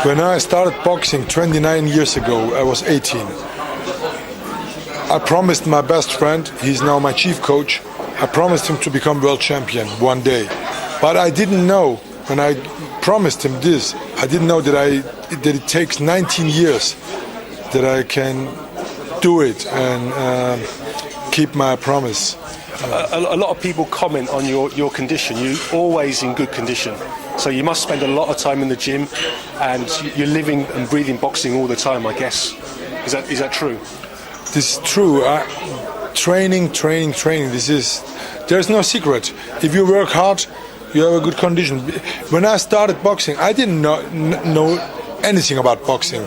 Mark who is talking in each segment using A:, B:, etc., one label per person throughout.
A: When I started boxing 29 years ago, I was 18. I promised my best friend, he's now my chief coach, I promised him to become world champion one day. But I didn't know, when I promised him this, I didn't know that it takes 19 years that I can do it and keep my promise.
B: A lot of people comment on your condition. You're always in good condition. So you must spend a lot of time in the gym, and you're living and breathing boxing all the time, I guess. Is that true?
A: This is true. Training. There's no secret. If you work hard, you have a good condition. When I started boxing, I didn't know anything about boxing.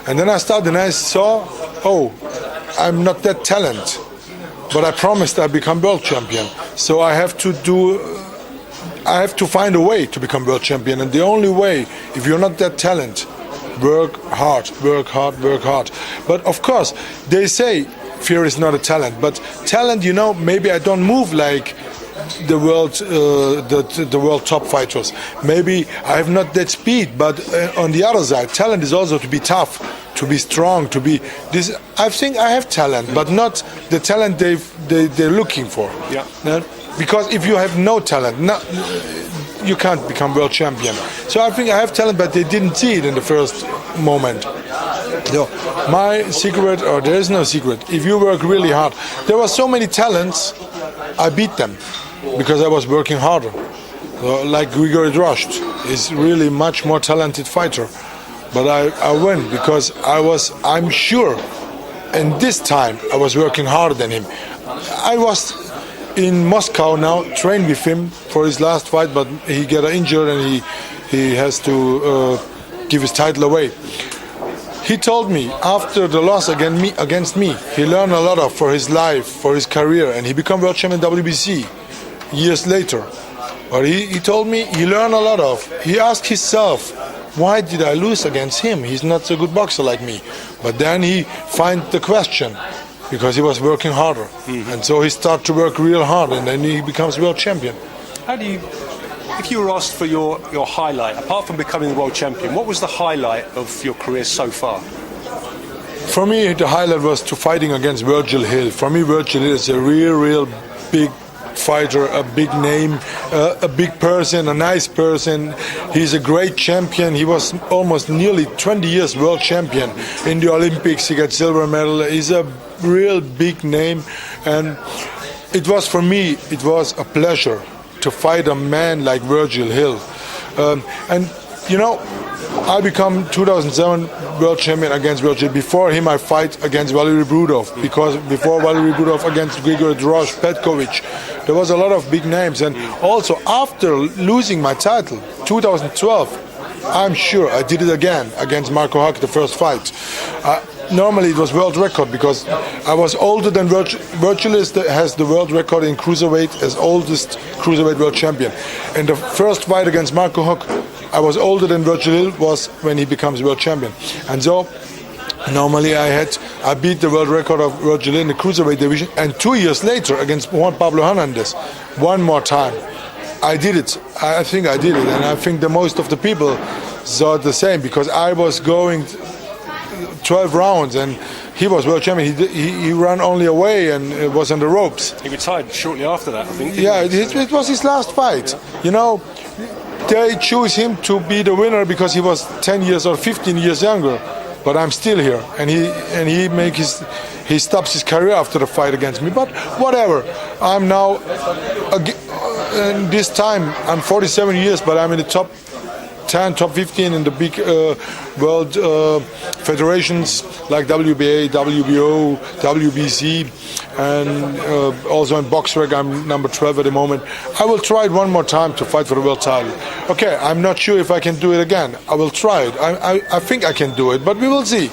A: And then I started and I saw, I'm not that talented. But I promised I'd become world champion. So I have to find a way to become world champion. And the only way, if you're not that talented, work hard. But of course, they say fear is not a talent. But talent, maybe I don't move like the world top fighters. Maybe I have not that speed. But on the other side, talent is also to be tough, to be strong, to be this. I think I have talent, but not the talent they're looking for.
B: Yeah.
A: Because if you have no talent, you can't become world champion. So I think I have talent, but they didn't see it in the first moment. So my secret, or there is no secret, if you work really hard, there were so many talents, I beat them because I was working harder. So like Grigory Drost is really much more talented fighter, but I win because I'm sure, and this time I was working harder than him. I was in Moscow now, train with him for his last fight, but he got injured and he has to give his title away. He told me after the loss against me, he learned a lot for his life, for his career, and he became world champion WBC years later. But he told me he learned a lot He asked himself, why did I lose against him? He's not a good boxer like me. But then he find the question, because he was working harder. Mm-hmm. And so he started to work real hard, and then he becomes world champion.
B: If you were asked for your highlight, apart from becoming the world champion, what was the highlight of your career so far?
A: For me, the highlight was to fighting against Virgil Hill. For me, Virgil Hill is a real big fighter, a big name, a big person, a nice person. He's a great champion. He was almost nearly 20 years world champion in the Olympics. He got silver medal. He's a real big name, and it was a pleasure to fight a man like Virgil Hill. I become 2007 world champion against Virgil. Before him, I fight against Valery Brudov, because before Valery Brudov against Grigory Drost, Petkovic, there was a lot of big names. And also after losing my title, 2012, I'm sure I did it again against Marco Huck, the first fight. Normally it was world record because I was older than Virgil. Virgil has the world record in cruiserweight as oldest cruiserweight world champion. And the first fight against Marco Huck, I was older than Virgil Hill was when he becomes world champion. And so normally I beat the world record of Virgil Hill in the cruiserweight division, and 2 years later against Juan Pablo Hernandez, one more time. I did it. I think I did it, and I think the most of the people saw it the same, because I was going 12 rounds and he was world champion. He ran only away and it was on the ropes.
B: He retired shortly after that, I think.
A: Yeah, it was his last fight. They choose him to be the winner because he was 10 years or 15 years younger. But I'm still here, and he stops his career after the fight against me. But whatever, I'm now this time I'm 47 years, but I'm in the top 10, top 15 in the big world federations like WBA, WBO, WBC, and also in BoxRec I'm number 12 at the moment. I will try it one more time to fight for the world title. Okay, I'm not sure if I can do it again. I will try it. I think I can do it, but we will see.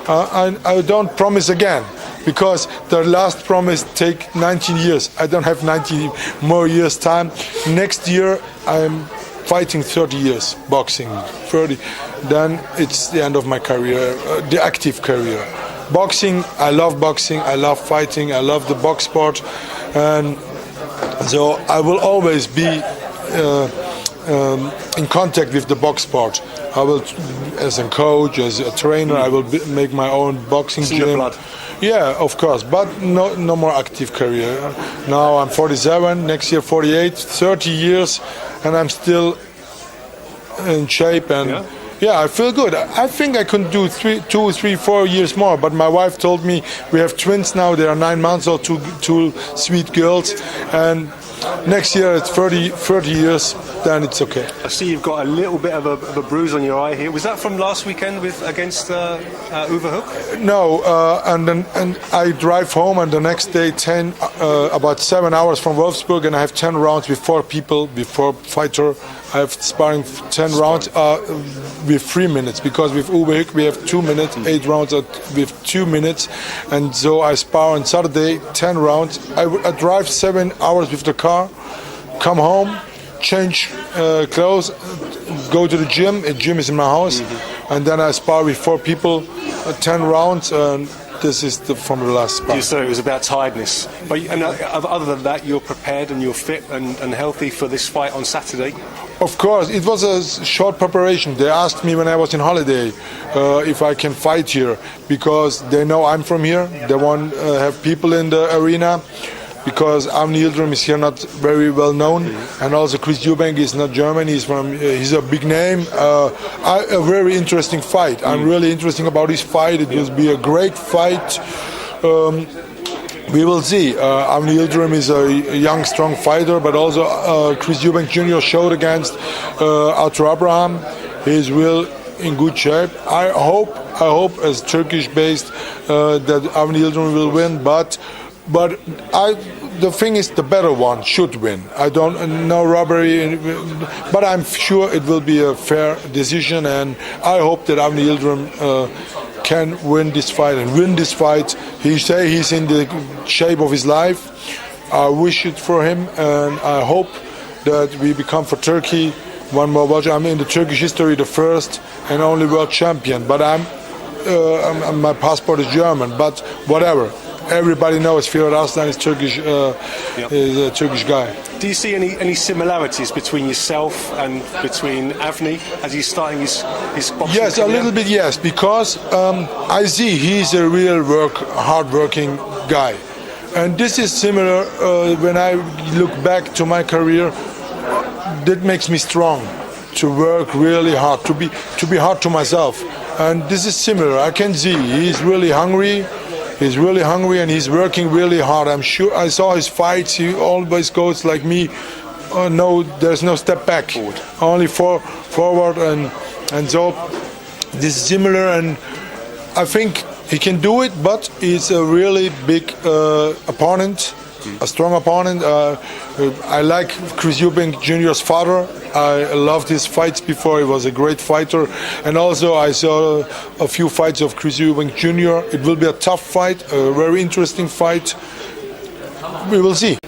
A: I don't promise again, because the last promise take 19 years. I don't have 19 more years time. Next year I'm fighting 30 years boxing, 30. Then it's the end of my career, the active career. Boxing, I love fighting, I love the box sport, and so I will always be in contact with the box sport. I will, as a coach, as a trainer, I will make my own boxing
B: It's in the
A: gym.
B: blood.
A: Yeah, of course, but no more active career. Now I'm 47, next year 48, 30 years, and I'm still in shape and. Yeah, I feel good. I think I can do 2, 3, 4 years more. But my wife told me we have twins now. They are 9 months old, two sweet girls. And next year it's 30 years. Then it's okay.
B: I see you've got a little bit of a bruise on your eye here. Was that from last weekend against Uwe Hook?
A: No, and I drive home, and the next day about 7 hours from Wolfsburg, and I have 10 rounds with 4 people, with 4 fighter. I have sparring 10 rounds with 3 minutes, because with Uwe Hook we have 2 minutes, 8 rounds with 2 minutes, and so I spar on Saturday 10 rounds. I drive 7 hours with the car, come home, change clothes, go to the gym. A gym is in my house, and then I spar with 4 people, 10 rounds, and this is from the last spar.
B: You said it was about tiredness, but other than that, you're prepared and you're fit and healthy for this fight on Saturday.
A: Of course, it was a short preparation. They asked me when I was in holiday if I can fight here, because they know I'm from here. They want to have people in the arena, because Avni Yildirim is here not very well known, and also Chris Eubank is not German. He's a big name. A very interesting fight. I'm really interested about this fight. It will be a great fight. We will see. Avni Yildirim is a young, strong fighter, but also Chris Eubank Jr. showed against Arthur Abraham. He's real in good shape. I hope as Turkish-based that Avni Yildirim will win, but the thing is, the better one should win. I don't know robbery, but I'm sure it will be a fair decision, and I hope that Avni Yildirim can win this fight and win this fight. He say he's in the shape of his life. I wish it for him, and I hope that we become for Turkey one more world. I'm in the Turkish history the first and only world champion, but my passport is German. But whatever. Everybody knows Firat Arslan is Turkish, is a Turkish guy.
B: Do you see any similarities between yourself and between Avni as he's starting his boxing
A: Yes,
B: career?
A: a little bit, yes, because I see he's a real hard-working guy. And this is similar when I look back to my career. That makes me strong, to work really hard, to be hard to myself. And this is similar. I can see he's really hungry. He's really hungry and he's working really hard. I'm sure I saw his fights. He always goes like me. No, there's no step back. Only forward, and so this is similar. And I think he can do it, but he's a really big opponent, a strong opponent. I like Chris Eubank Jr.'s father. I loved his fights before. He was a great fighter. And also I saw a few fights of Chris Eubank Jr. It will be a tough fight, a very interesting fight. We will see.